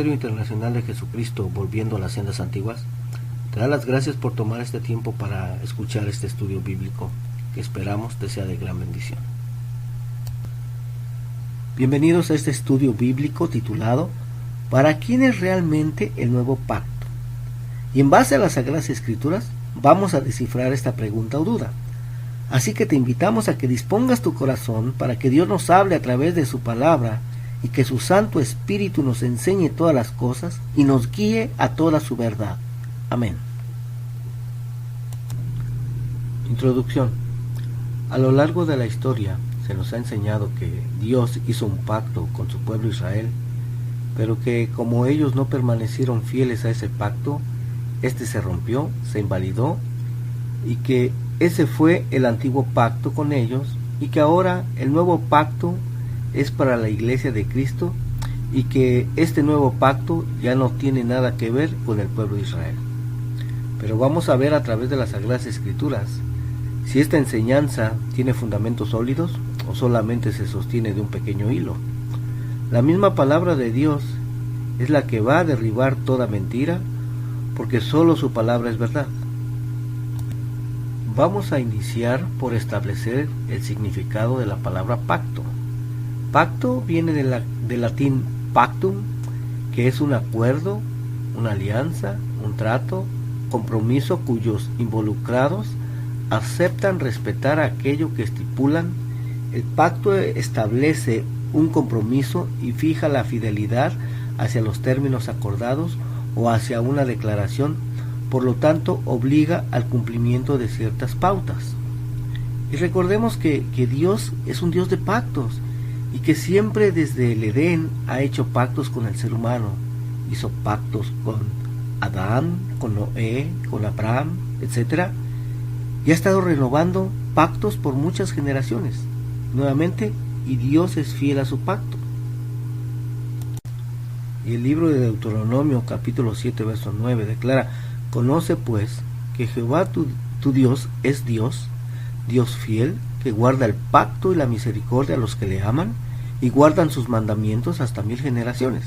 Ministerio Internacional de Jesucristo Volviendo a las Sendas Antiguas te da las gracias por tomar este tiempo para escuchar este estudio bíblico que esperamos te sea de gran bendición. Bienvenidos a este estudio bíblico titulado ¿Para quién es realmente el nuevo pacto? Y en base a las Sagradas Escrituras vamos a descifrar esta pregunta o duda. Así que te invitamos a que dispongas tu corazón para que Dios nos hable a través de su palabra y que su Santo Espíritu nos enseñe todas las cosas y nos guíe a toda su verdad. Amén. Introducción. A lo largo de la historia se nos ha enseñado que Dios hizo un pacto con su pueblo Israel, pero que como ellos no permanecieron fieles a ese pacto, este se rompió, se invalidó, y que ese fue el antiguo pacto con ellos, y que ahora el nuevo pacto es para la iglesia de Cristo, y que este nuevo pacto ya no tiene nada que ver con el pueblo de Israel. Pero vamos a ver a través de las Sagradas Escrituras si esta enseñanza tiene fundamentos sólidos o solamente se sostiene de un pequeño hilo. La misma palabra de Dios es la que va a derribar toda mentira, porque solo su palabra es verdad. Vamos a iniciar por establecer el significado de la palabra pacto. Pacto viene del latín pactum, que es un acuerdo, una alianza, un trato, compromiso cuyos involucrados aceptan respetar aquello que estipulan. El pacto establece un compromiso y fija la fidelidad hacia los términos acordados o hacia una declaración, por lo tanto obliga al cumplimiento de ciertas pautas. Y recordemos que Dios es un Dios de pactos, y que siempre desde el Edén ha hecho pactos con el ser humano. Hizo pactos con Adán, con Noé, con Abraham, etc. Y ha estado renovando pactos por muchas generaciones. Nuevamente, y Dios es fiel a su pacto. Y el libro de Deuteronomio capítulo 7 verso 9 declara: Conoce pues que Jehová tu Dios es Dios, Dios fiel, que guarda el pacto y la misericordia a los que le aman y guardan sus mandamientos hasta 1000 generaciones.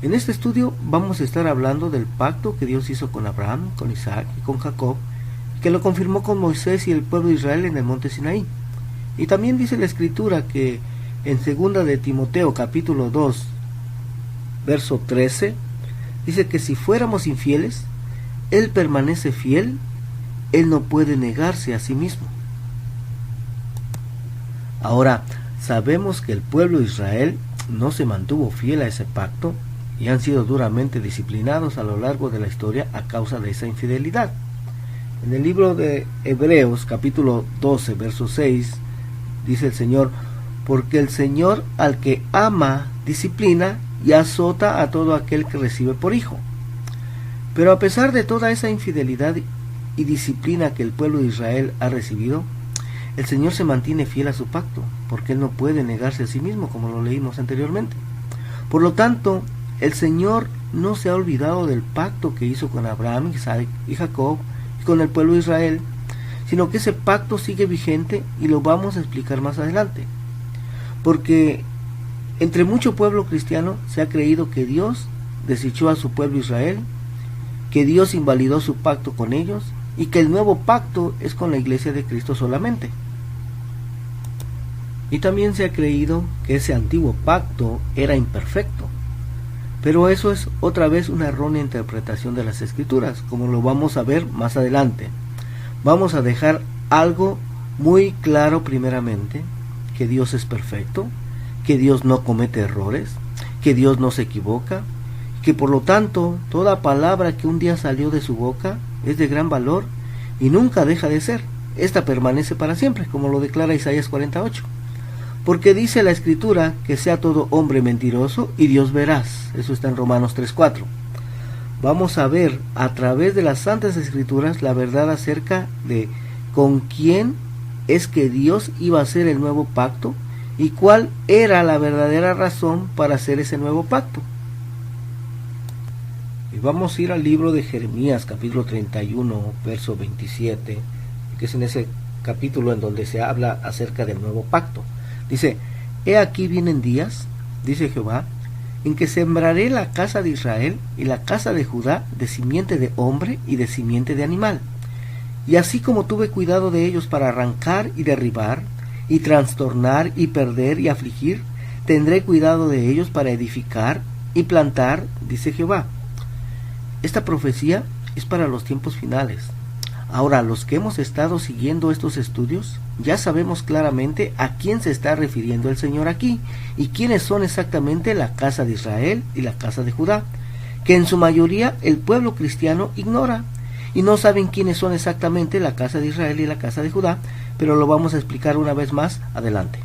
En este estudio vamos a estar hablando del pacto que Dios hizo con Abraham, con Isaac y con Jacob, que lo confirmó con Moisés y el pueblo de Israel en el monte Sinaí. Y también dice la Escritura que en 2 de Timoteo capítulo 2 verso 13 dice que si fuéramos infieles, Él permanece fiel, Él no puede negarse a sí mismo. Ahora, sabemos que el pueblo de Israel no se mantuvo fiel a ese pacto y han sido duramente disciplinados a lo largo de la historia a causa de esa infidelidad. En el libro de Hebreos capítulo 12 verso 6 dice el Señor: porque el Señor al que ama disciplina y azota a todo aquel que recibe por hijo. Pero a pesar de toda esa infidelidad y disciplina que el pueblo de Israel ha recibido, el Señor se mantiene fiel a su pacto, porque Él no puede negarse a sí mismo, como lo leímos anteriormente. Por lo tanto, el Señor no se ha olvidado del pacto que hizo con Abraham, Isaac y Jacob y con el pueblo de Israel, sino que ese pacto sigue vigente y lo vamos a explicar más adelante. Porque entre mucho pueblo cristiano se ha creído que Dios desechó a su pueblo Israel, que Dios invalidó su pacto con ellos y que el nuevo pacto es con la iglesia de Cristo solamente. Y también se ha creído que ese antiguo pacto era imperfecto. Pero eso es otra vez una errónea interpretación de las Escrituras, como lo vamos a ver más adelante. Vamos a dejar algo muy claro primeramente: que Dios es perfecto, que Dios no comete errores, que Dios no se equivoca, que por lo tanto toda palabra que un día salió de su boca es de gran valor y nunca deja de ser. Esta permanece para siempre, como lo declara Isaías 48. Porque dice la Escritura que sea todo hombre mentiroso y Dios veraz. Eso está en Romanos 3:4. Vamos a ver a través de las Santas Escrituras la verdad acerca de con quién es que Dios iba a hacer el nuevo pacto y cuál era la verdadera razón para hacer ese nuevo pacto. Y vamos a ir al libro de Jeremías capítulo 31 verso 27, que es en ese capítulo en donde se habla acerca del nuevo pacto. Dice: He aquí vienen días, dice Jehová, en que sembraré la casa de Israel y la casa de Judá de simiente de hombre y de simiente de animal. Y así como tuve cuidado de ellos para arrancar y derribar, y trastornar y perder y afligir, tendré cuidado de ellos para edificar y plantar, dice Jehová. Esta profecía es para los tiempos finales. Ahora, los que hemos estado siguiendo estos estudios, ya sabemos claramente a quién se está refiriendo el Señor aquí, y quiénes son exactamente la casa de Israel y la casa de Judá, que en su mayoría el pueblo cristiano ignora, y no saben quiénes son exactamente la casa de Israel y la casa de Judá, pero lo vamos a explicar una vez más adelante.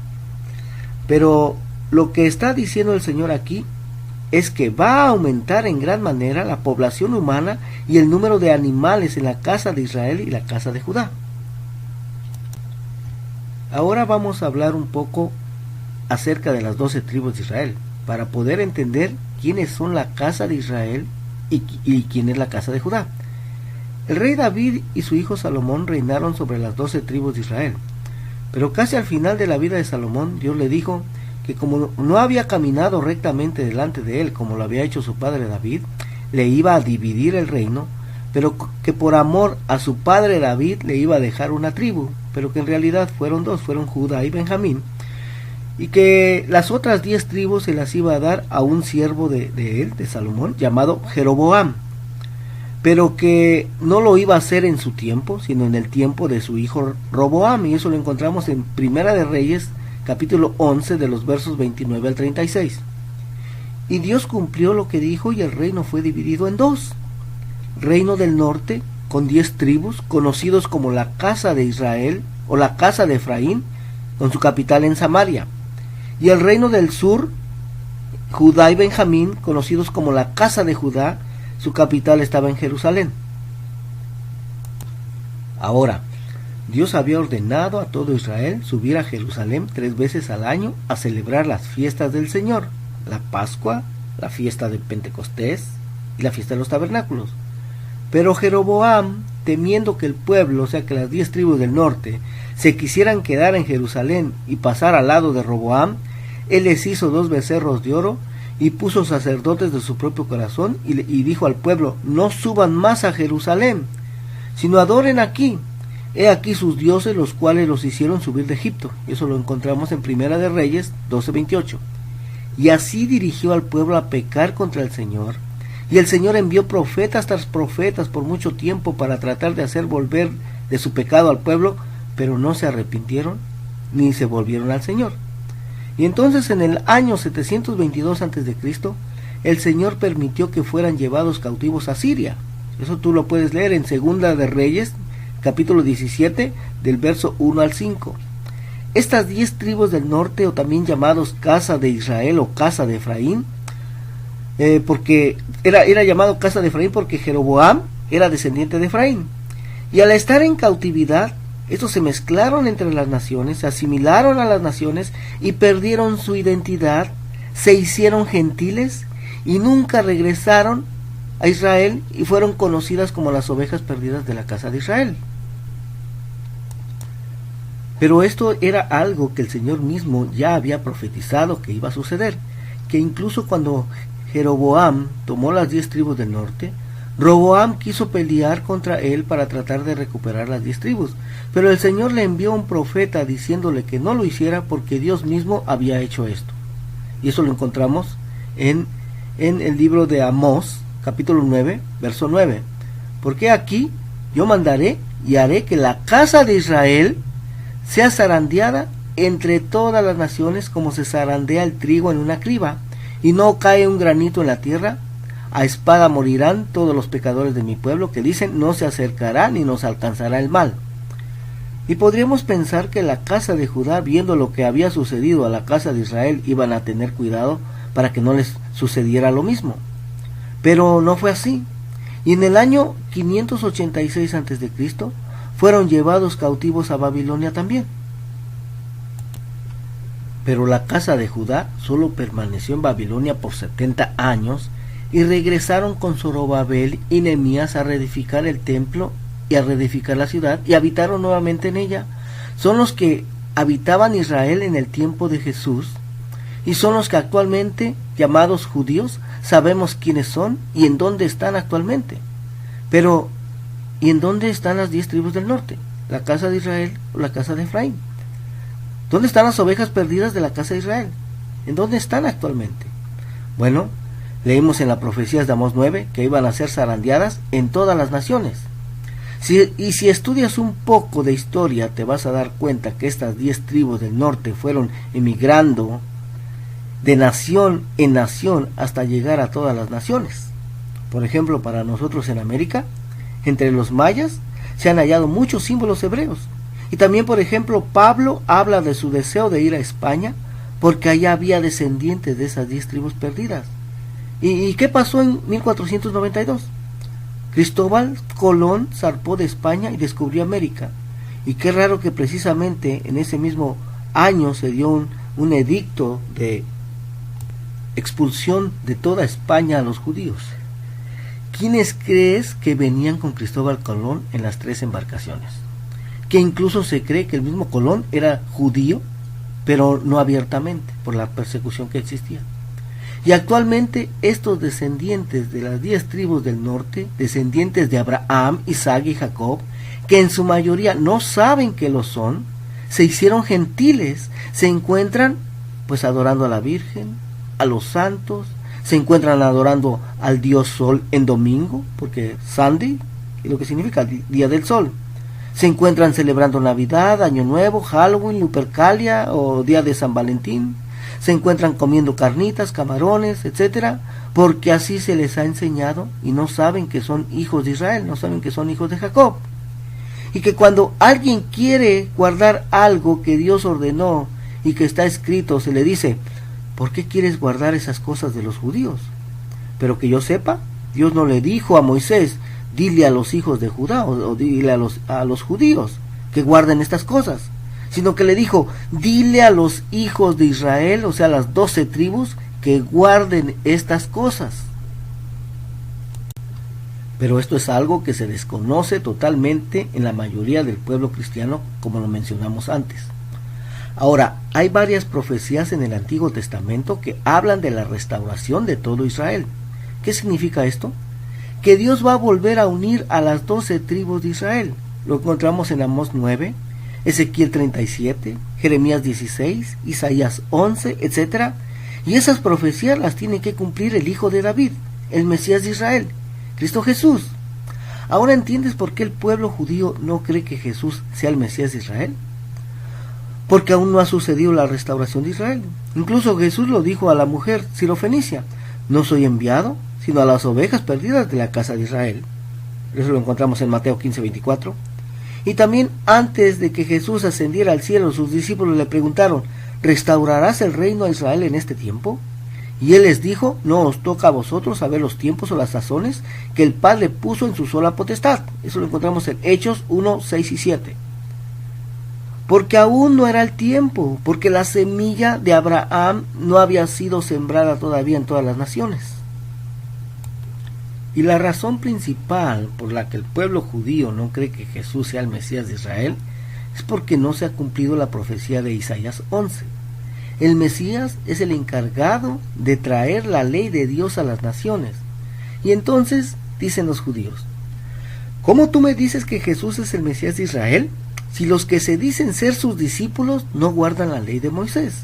Pero lo que está diciendo el Señor aquí es que va a aumentar en gran manera la población humana y el número de animales en la casa de Israel y la casa de Judá. Ahora vamos a hablar un poco acerca de las 12 tribus de Israel, para poder entender quiénes son la casa de Israel y quién es la casa de Judá. El rey David y su hijo Salomón reinaron sobre las 12 tribus de Israel, pero casi al final de la vida de Salomón, Dios le dijo que como no había caminado rectamente delante de él como lo había hecho su padre David, le iba a dividir el reino, pero que por amor a su padre David le iba a dejar una tribu, pero que en realidad fueron dos, fueron Judá y Benjamín, y que las otras 10 tribus se las iba a dar a un siervo de él, de Salomón, llamado Jeroboam, pero que no lo iba a hacer en su tiempo, sino en el tiempo de su hijo Roboam, y eso lo encontramos en Primera de Reyes, capítulo 11, de los versos 29 al 36. Y Dios cumplió lo que dijo, y el reino fue dividido en dos: reino del norte, con 10 tribus, conocidos como la casa de Israel, o la casa de Efraín, con su capital en Samaria; y el reino del sur, Judá y Benjamín, conocidos como la casa de Judá, su capital estaba en Jerusalén. Ahora, Dios había ordenado a todo Israel subir a Jerusalén 3 veces al año a celebrar las fiestas del Señor: la Pascua, la fiesta de Pentecostés y la fiesta de los tabernáculos. Pero Jeroboam, temiendo que el pueblo, o sea que las 10 tribus del norte, se quisieran quedar en Jerusalén y pasar al lado de Roboam, él les hizo 2 becerros de oro y puso sacerdotes de su propio corazón y dijo al pueblo: no suban más a Jerusalén, sino adoren aquí. He aquí sus dioses, los cuales los hicieron subir de Egipto. Y eso lo encontramos en Primera de Reyes 12:28. Y así dirigió al pueblo a pecar contra el Señor. Y el Señor envió profetas tras profetas por mucho tiempo para tratar de hacer volver de su pecado al pueblo, pero no se arrepintieron ni se volvieron al Señor. Y entonces en el año 722 a.C., el Señor permitió que fueran llevados cautivos a Siria. Eso tú lo puedes leer en Segunda de Reyes, capítulo 17, del verso 1 al 5. Estas 10 tribus del norte, o también llamados casa de Israel o casa de Efraín, porque era llamado casa de Efraín porque Jeroboam era descendiente de Efraín. Y al estar en cautividad, estos se mezclaron entre las naciones, se asimilaron a las naciones y perdieron su identidad, se hicieron gentiles y nunca regresaron a Israel y fueron conocidas como las ovejas perdidas de la casa de Israel. Pero esto era algo que el Señor mismo ya había profetizado que iba a suceder, que incluso cuando Jeroboam tomó las 10 tribus del norte, Roboam quiso pelear contra él para tratar de recuperar las 10 tribus, pero el Señor le envió un profeta diciéndole que no lo hiciera porque Dios mismo había hecho esto. Y eso lo encontramos en el libro de Amós, capítulo 9, verso 9. Porque aquí yo mandaré y haré que la casa de Israel sea zarandeada entre todas las naciones como se zarandea el trigo en una criba, y no cae un granito en la tierra. A espada morirán todos los pecadores de mi pueblo, que dicen: no se acercará ni nos alcanzará el mal. Y podríamos pensar que la casa de Judá, viendo lo que había sucedido a la casa de Israel, iban a tener cuidado para que no les sucediera lo mismo. Pero no fue así. Y en el año 586 a.C. fueron llevados cautivos a Babilonia también. Pero la casa de Judá solo permaneció en Babilonia por 70 años, y regresaron con Zorobabel y Nehemías a reedificar el templo y a reedificar la ciudad, y habitaron nuevamente en ella. Son los que habitaban Israel en el tiempo de Jesús, y son los que actualmente llamados judíos, sabemos quiénes son y en dónde están actualmente. Pero, ¿y en dónde están las 10 tribus del norte? ¿La casa de Israel o la casa de Efraín? ¿Dónde están las ovejas perdidas de la casa de Israel? ¿En dónde están actualmente? Bueno, leímos en las profecías de Amós 9 que iban a ser zarandeadas en todas las naciones. Si estudias un poco de historia, te vas a dar cuenta que estas 10 tribus del norte fueron emigrando de nación en nación hasta llegar a todas las naciones. Por ejemplo, para nosotros en América, entre los mayas, se han hallado muchos símbolos hebreos. Y también, por ejemplo, Pablo habla de su deseo de ir a España, porque allá había descendientes de esas 10 tribus perdidas. ¿Y qué pasó en 1492? Cristóbal Colón zarpó de España y descubrió América. Y qué raro que precisamente en ese mismo año se dio un edicto de expulsión de toda España a los judíos. ¿Quiénes crees que venían con Cristóbal Colón en las 3 embarcaciones? Que incluso se cree que el mismo Colón era judío, pero no abiertamente, por la persecución que existía. Y actualmente estos descendientes de las 10 tribus del norte, descendientes de Abraham, Isaac y Jacob, que en su mayoría no saben que lo son, se hicieron gentiles, se encuentran pues adorando a la Virgen, a los santos, se encuentran adorando al dios Sol en domingo, porque Sunday, lo que significa día del sol. Se encuentran celebrando Navidad, Año Nuevo, Halloween, Lupercalia o Día de San Valentín. Se encuentran comiendo carnitas, camarones, etcétera, porque así se les ha enseñado y no saben que son hijos de Israel, no saben que son hijos de Jacob. Y que cuando alguien quiere guardar algo que Dios ordenó y que está escrito, se le dice: ¿por qué quieres guardar esas cosas de los judíos? Pero que yo sepa, Dios no le dijo a Moisés: dile a los hijos de Judá o dile a los judíos que guarden estas cosas, sino que le dijo: dile a los hijos de Israel, o sea, las 12 tribus, que guarden estas cosas. Pero esto es algo que se desconoce totalmente en la mayoría del pueblo cristiano, como lo mencionamos antes. Ahora, hay varias profecías en el Antiguo Testamento que hablan de la restauración de todo Israel. ¿Qué significa esto? Que Dios va a volver a unir a las 12 tribus de Israel. Lo encontramos en Amós 9, Ezequiel 37, Jeremías 16, Isaías 11, etc. Y esas profecías las tiene que cumplir el Hijo de David, el Mesías de Israel, Cristo Jesús. ¿Ahora entiendes por qué el pueblo judío no cree que Jesús sea el Mesías de Israel? Porque aún no ha sucedido la restauración de Israel. Incluso Jesús lo dijo a la mujer sirofenicia: no soy enviado sino a las ovejas perdidas de la casa de Israel. Eso lo encontramos en Mateo 15:24. Y también antes de que Jesús ascendiera al cielo, sus discípulos le preguntaron: ¿restaurarás el reino a Israel en este tiempo? Y él les dijo: no os toca a vosotros saber los tiempos o las sazones que el Padre puso en su sola potestad. Eso lo encontramos en Hechos 1, 6 y 7. Porque aún no era el tiempo, porque la semilla de Abraham no había sido sembrada todavía en todas las naciones. Y la razón principal por la que el pueblo judío no cree que Jesús sea el Mesías de Israel es porque no se ha cumplido la profecía de Isaías 11. El Mesías es el encargado de traer la ley de Dios a las naciones. Y entonces dicen los judíos: ¿cómo tú me dices que Jesús es el Mesías de Israel si los que se dicen ser sus discípulos no guardan la ley de Moisés?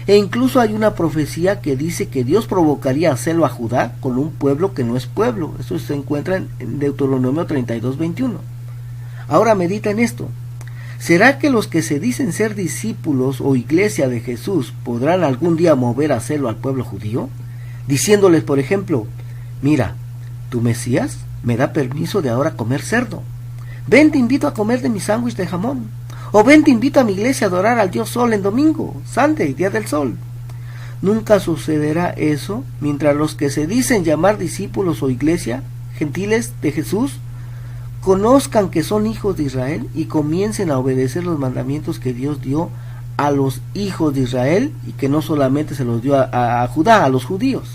E incluso hay una profecía que dice que Dios provocaría a celo a Judá con un pueblo que no es pueblo. Eso se encuentra en Deuteronomio 32:21. Ahora medita en esto. ¿Será que los que se dicen ser discípulos o iglesia de Jesús podrán algún día mover a celo al pueblo judío? Diciéndoles, por ejemplo: mira, tu Mesías me da permiso de ahora comer cerdo. Ven, te invito a comer de mi sándwich de jamón. O ven, te invito a mi iglesia a adorar al dios Sol en domingo, Sunday, día del sol. Nunca sucederá eso mientras los que se dicen llamar discípulos o iglesia, gentiles de Jesús, conozcan que son hijos de Israel y comiencen a obedecer los mandamientos que Dios dio a los hijos de Israel y que no solamente se los dio a Judá, a los judíos.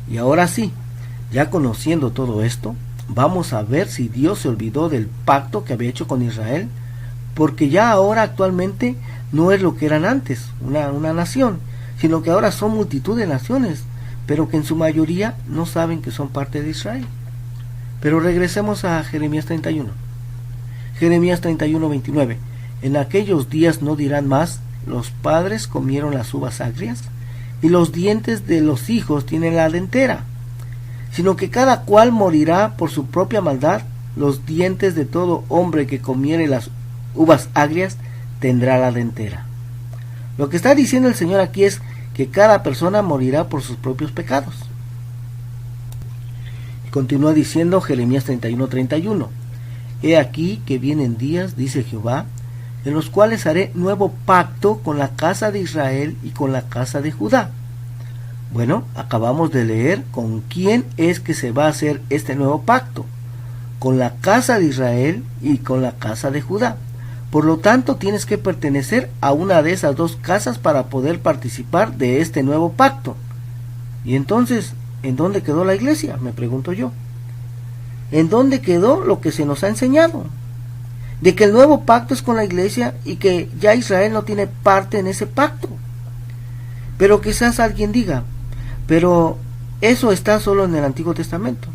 Y ahora sí, ya conociendo todo esto, vamos a ver si Dios se olvidó del pacto que había hecho con Israel, porque ya ahora actualmente no es lo que eran antes, una nación, sino que ahora son multitud de naciones, pero que en su mayoría no saben que son parte de Israel. Pero regresemos a Jeremías 31. Jeremías 31, 29. En aquellos días no dirán más, los padres comieron las uvas agrias, y los dientes de los hijos tienen la dentera, sino que cada cual morirá por su propia maldad. Los dientes de todo hombre que comiere las uvas agrias tendrá la dentera. Lo que está diciendo el Señor aquí es que cada persona morirá por sus propios pecados. Y continúa diciendo Jeremías 31, 31. He aquí que vienen días, dice Jehová, en los cuales haré nuevo pacto con la casa de Israel y con la casa de Judá. Bueno, acabamos de leer con quién es que se va a hacer este nuevo pacto. Con la casa de Israel y con la casa de Judá. Por lo tanto, tienes que pertenecer a una de esas dos casas para poder participar de este nuevo pacto. Y entonces, ¿en dónde quedó la iglesia?, me pregunto yo. ¿En dónde quedó lo que se nos ha enseñado? De que el nuevo pacto es con la iglesia y que ya Israel no tiene parte en ese pacto. Pero quizás alguien diga, pero eso está solo en el Antiguo Testamento.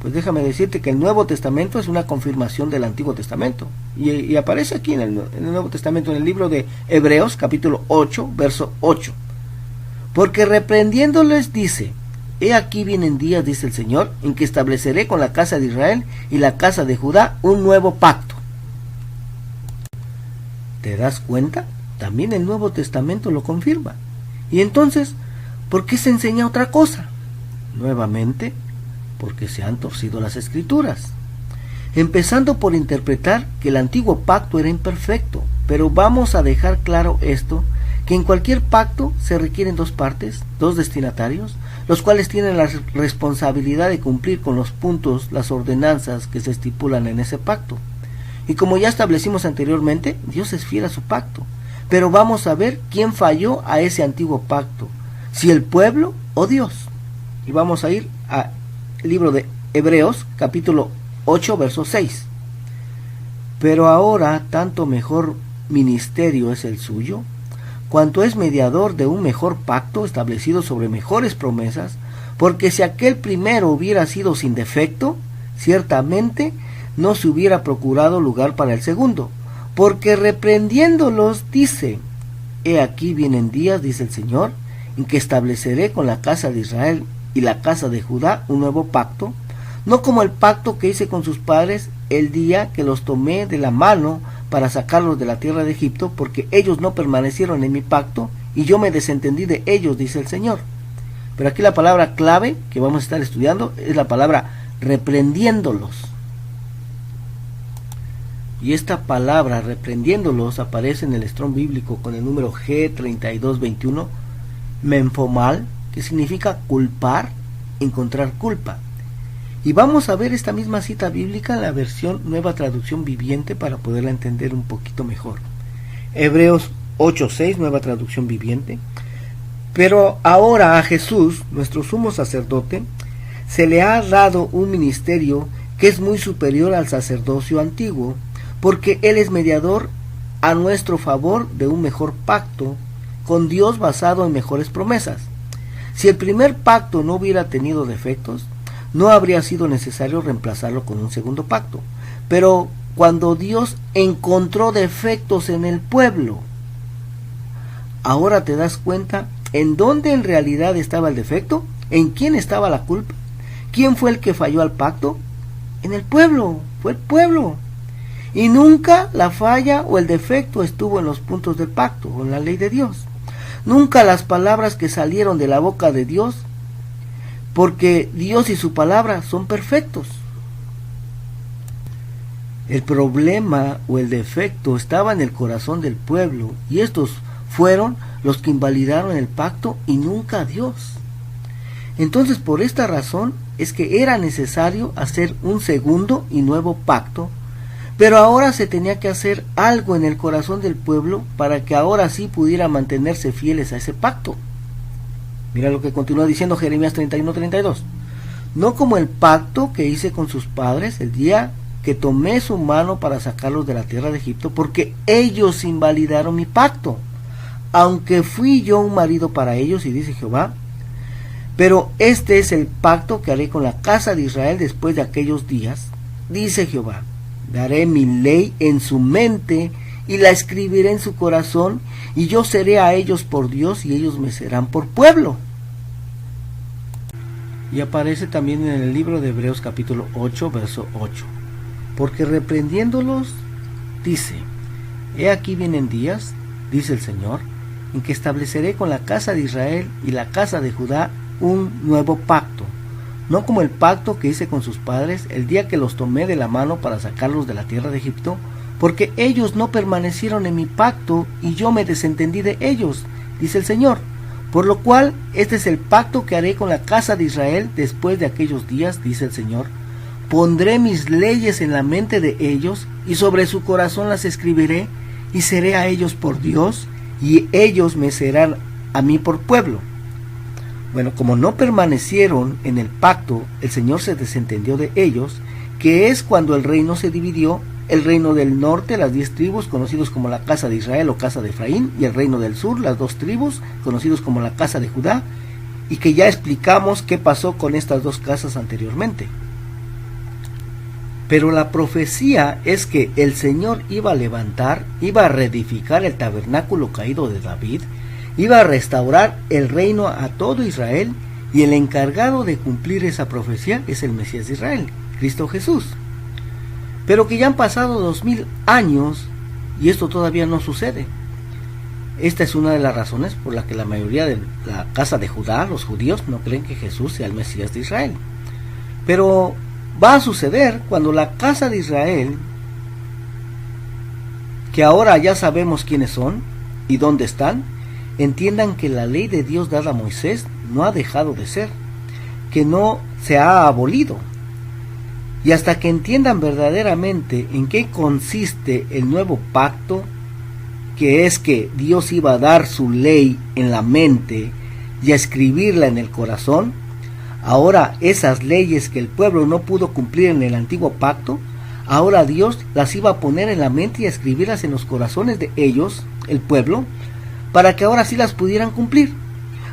Pues déjame decirte que el Nuevo Testamento es una confirmación del Antiguo Testamento. Y aparece aquí en el Nuevo Testamento, en el libro de Hebreos, capítulo 8, verso 8. Porque reprendiéndoles dice, he aquí vienen días, dice el Señor, en que estableceré con la casa de Israel y la casa de Judá un nuevo pacto. ¿Te das cuenta? También el Nuevo Testamento lo confirma. Y entonces, ¿por qué se enseña otra cosa? Nuevamente, porque se han torcido las Escrituras. Empezando por interpretar que el antiguo pacto era imperfecto, pero vamos a dejar claro esto, que en cualquier pacto se requieren dos partes, dos destinatarios, los cuales tienen la responsabilidad de cumplir con los puntos, las ordenanzas que se estipulan en ese pacto. Y como ya establecimos anteriormente, Dios es fiel a su pacto. Pero vamos a ver quién falló a ese antiguo pacto, si el pueblo o Dios. Y vamos a ir al libro de Hebreos, capítulo 8, verso 6. Pero ahora tanto mejor ministerio es el suyo, cuanto es mediador de un mejor pacto establecido sobre mejores promesas, porque si aquel primero hubiera sido sin defecto, ciertamente no se hubiera procurado lugar para el segundo, porque reprendiéndolos dice, he aquí vienen días, dice el Señor, en que estableceré con la casa de Israel y la casa de Judá un nuevo pacto, no como el pacto que hice con sus padres el día que los tomé de la mano para sacarlos de la tierra de Egipto, porque ellos no permanecieron en mi pacto y yo me desentendí de ellos, dice el Señor. Pero aquí la palabra clave que vamos a estar estudiando es la palabra reprendiéndolos. Y esta palabra reprendiéndolos aparece en el Strong bíblico con el número G3221, menfomal, que significa culpar, encontrar culpa. Y vamos a ver esta misma cita bíblica en la versión Nueva Traducción Viviente para poderla entender un poquito mejor. Hebreos 8:6, Nueva Traducción Viviente. Pero ahora a Jesús, nuestro sumo sacerdote, se le ha dado un ministerio que es muy superior al sacerdocio antiguo, porque Él es mediador a nuestro favor de un mejor pacto con Dios basado en mejores promesas. Si el primer pacto no hubiera tenido defectos, no habría sido necesario reemplazarlo con un segundo pacto. Pero cuando Dios encontró defectos en el pueblo, ahora te das cuenta en dónde en realidad estaba el defecto, en quién estaba la culpa, quién fue el que falló al pacto, en el pueblo, fue el pueblo. Y nunca la falla o el defecto estuvo en los puntos del pacto o en la ley de Dios. Nunca las palabras que salieron de la boca de Dios, porque Dios y su palabra son perfectos. El problema o el defecto estaba en el corazón del pueblo, y estos fueron los que invalidaron el pacto y nunca Dios. Entonces, por esta razón es que era necesario hacer un segundo y nuevo pacto, pero ahora se tenía que hacer algo en el corazón del pueblo para que ahora sí pudiera mantenerse fieles a ese pacto. Mira lo que continúa diciendo Jeremías 31:32. No como el pacto que hice con sus padres el día que tomé su mano para sacarlos de la tierra de Egipto, porque ellos invalidaron mi pacto, aunque fui yo un marido para ellos, y dice Jehová, pero este es el pacto que haré con la casa de Israel después de aquellos días, dice Jehová, daré mi ley en su mente y la escribiré en su corazón, y yo seré a ellos por Dios y ellos me serán por pueblo. Y aparece también en el libro de Hebreos capítulo 8, verso 8. Porque reprendiéndolos, dice, he aquí vienen días, dice el Señor, en que estableceré con la casa de Israel y la casa de Judá un nuevo pacto, no como el pacto que hice con sus padres el día que los tomé de la mano para sacarlos de la tierra de Egipto, porque ellos no permanecieron en mi pacto y yo me desentendí de ellos, dice el Señor. Por lo cual, este es el pacto que haré con la casa de Israel después de aquellos días, dice el Señor. Pondré mis leyes en la mente de ellos, y sobre su corazón las escribiré, y seré a ellos por Dios, y ellos me serán a mí por pueblo. Bueno, como no permanecieron en el pacto, el Señor se desentendió de ellos, que es cuando el reino se dividió, el reino del norte, las 10 tribus, conocidos como la casa de Israel o casa de Efraín, y el reino del sur, las 2 tribus, conocidos como la casa de Judá, y que ya explicamos qué pasó con estas 2 casas anteriormente. Pero la profecía es que el Señor iba a levantar, iba a reedificar el tabernáculo caído de David, iba a restaurar el reino a todo Israel, y el encargado de cumplir esa profecía es el Mesías de Israel, Cristo Jesús. Pero que ya han pasado 2000 años y esto todavía no sucede. Esta es una de las razones por la que la mayoría de la casa de Judá, los judíos, no creen que Jesús sea el Mesías de Israel. Pero va a suceder cuando la casa de Israel, que ahora ya sabemos quiénes son y dónde están, entiendan que la ley de Dios dada a Moisés no ha dejado de ser, que no se ha abolido. Y hasta que entiendan verdaderamente en qué consiste el nuevo pacto, que es que Dios iba a dar su ley en la mente y a escribirla en el corazón, ahora esas leyes que el pueblo no pudo cumplir en el antiguo pacto, ahora Dios las iba a poner en la mente y a escribirlas en los corazones de ellos, el pueblo, para que ahora sí las pudieran cumplir,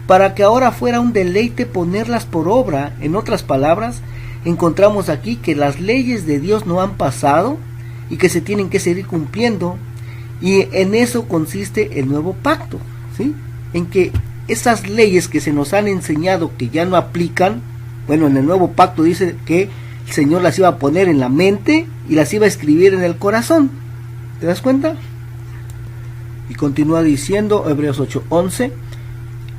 para que ahora fuera un deleite ponerlas por obra. En otras palabras, encontramos aquí que las leyes de Dios no han pasado y que se tienen que seguir cumpliendo, y en eso consiste el nuevo pacto, ¿sí? En que esas leyes que se nos han enseñado que ya no aplican, bueno, en el nuevo pacto dice que el Señor las iba a poner en la mente y las iba a escribir en el corazón. ¿Te das cuenta? Y continúa diciendo Hebreos 8:11,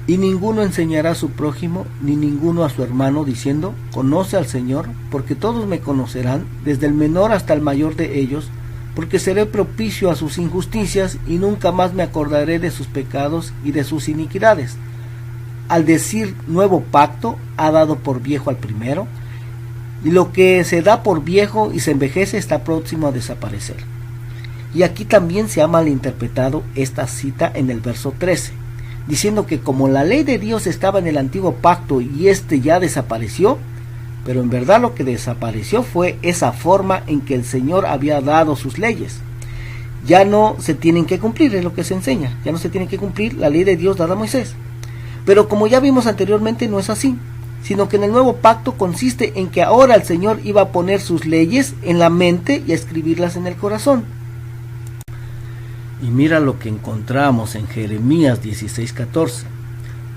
y ninguno enseñará a su prójimo, ni ninguno a su hermano, diciendo, conoce al Señor, porque todos me conocerán, desde el menor hasta el mayor de ellos, porque seré propicio a sus injusticias, y nunca más me acordaré de sus pecados y de sus iniquidades. Al decir nuevo pacto, ha dado por viejo al primero, y lo que se da por viejo y se envejece está próximo a desaparecer. Y aquí también se ha malinterpretado esta cita en el verso 13. Diciendo que como la ley de Dios estaba en el antiguo pacto y este ya desapareció, pero en verdad lo que desapareció fue esa forma en que el Señor había dado sus leyes. Ya no se tienen que cumplir, es lo que se enseña, ya no se tiene que cumplir la ley de Dios dada a Moisés. Pero como ya vimos anteriormente, no es así, sino que en el nuevo pacto consiste en que ahora el Señor iba a poner sus leyes en la mente y a escribirlas en el corazón. Y mira lo que encontramos en Jeremías 16:14.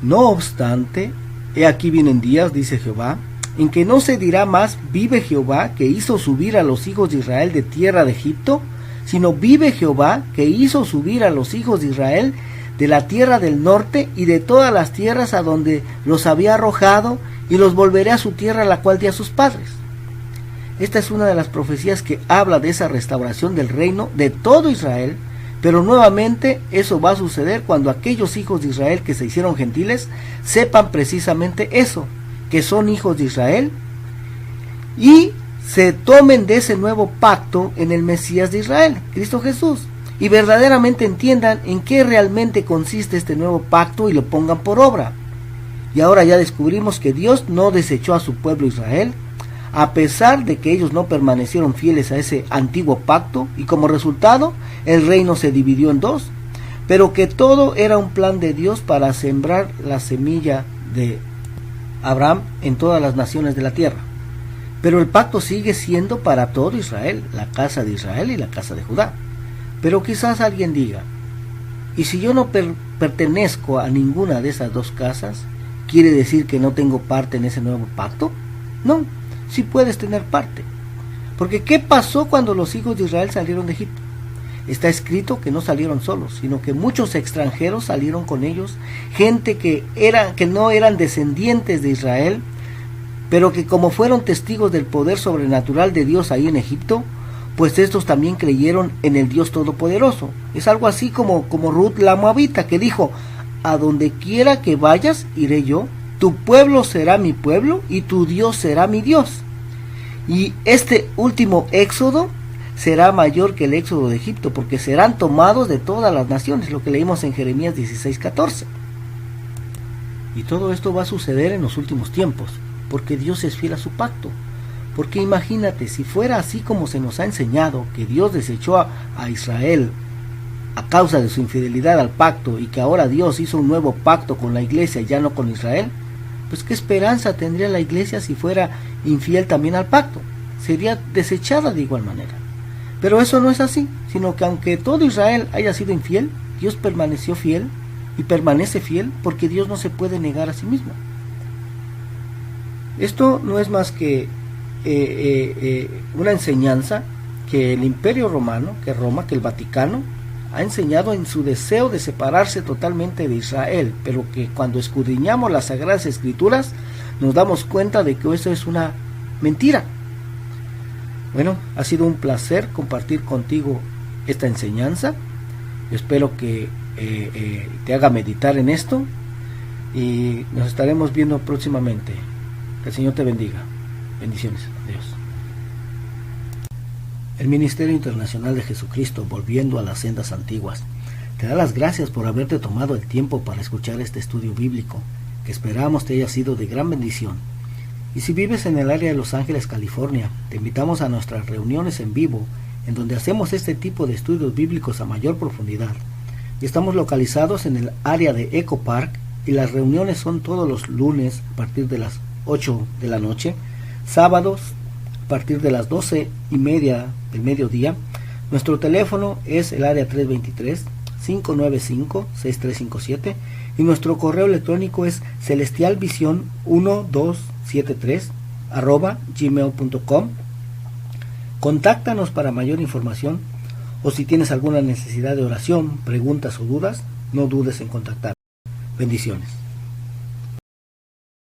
No obstante, he aquí vienen días, dice Jehová, en que no se dirá más, vive Jehová, que hizo subir a los hijos de Israel de tierra de Egipto, sino vive Jehová, que hizo subir a los hijos de Israel de la tierra del norte y de todas las tierras a donde los había arrojado, y los volveré a su tierra, la cual di a sus padres. Esta es una de las profecías que habla de esa restauración del reino de todo Israel. Pero nuevamente eso va a suceder cuando aquellos hijos de Israel que se hicieron gentiles sepan precisamente eso, que son hijos de Israel, y se tomen de ese nuevo pacto en el Mesías de Israel, Cristo Jesús, y verdaderamente entiendan en qué realmente consiste este nuevo pacto y lo pongan por obra. Y ahora ya descubrimos que Dios no desechó a su pueblo Israel, a pesar de que ellos no permanecieron fieles a ese antiguo pacto, y como resultado el reino se dividió en dos. pero que todo era un plan de Dios para sembrar la semilla de Abraham en todas las naciones de la tierra. Pero el pacto sigue siendo para todo Israel, la casa de Israel y la casa de Judá. Pero quizás alguien diga, ¿y si yo no pertenezco a ninguna de esas dos casas, quiere decir que no tengo parte en ese nuevo pacto? No, sí puedes tener parte. Porque ¿qué pasó cuando los hijos de Israel salieron de Egipto? Está escrito que no salieron solos, sino que muchos extranjeros salieron con ellos, gente que no eran descendientes de Israel, pero que como fueron testigos del poder sobrenatural de Dios ahí en Egipto, pues estos también creyeron en el Dios Todopoderoso. Es algo así como Ruth la Moabita, que dijo, a donde quiera que vayas, iré yo, tu pueblo será mi pueblo y tu Dios será mi Dios. Y este último éxodo será mayor que el éxodo de Egipto, porque serán tomados de todas las naciones, lo que leímos en Jeremías 16:14. Y todo esto va a suceder en los últimos tiempos, porque Dios es fiel a su pacto. Porque imagínate, si fuera así como se nos ha enseñado, que Dios desechó a Israel a causa de su infidelidad al pacto, y que ahora Dios hizo un nuevo pacto con la iglesia y ya no con Israel, pues qué esperanza tendría la iglesia si fuera infiel también al pacto. Sería desechada de igual manera. Pero eso no es así, sino que aunque todo Israel haya sido infiel, Dios permaneció fiel y permanece fiel, porque Dios no se puede negar a sí mismo. Esto no es más que una enseñanza que el Imperio Romano, que Roma, que el Vaticano, ha enseñado en su deseo de separarse totalmente de Israel, pero que cuando escudriñamos las Sagradas Escrituras nos damos cuenta de que eso es una mentira. Bueno, ha sido un placer compartir contigo esta enseñanza. Espero que te haga meditar en esto y nos estaremos viendo próximamente. Que el Señor te bendiga. Bendiciones. Adiós. El Ministerio Internacional de Jesucristo, volviendo a las sendas antiguas, te da las gracias por haberte tomado el tiempo para escuchar este estudio bíblico, que esperamos te haya sido de gran bendición. Y si vives en el área de Los Ángeles, California, te invitamos a nuestras reuniones en vivo, en donde hacemos este tipo de estudios bíblicos a mayor profundidad. Y estamos localizados en el área de Echo Park, y las reuniones son todos los lunes a partir de las 8 de la noche, sábados a partir de las 12:30 del mediodía. Nuestro teléfono es el área 323-595-6357 y nuestro correo electrónico es celestialvision1273@gmail.com. Contáctanos para mayor información, o si tienes alguna necesidad de oración, preguntas o dudas, no dudes en contactar. Bendiciones.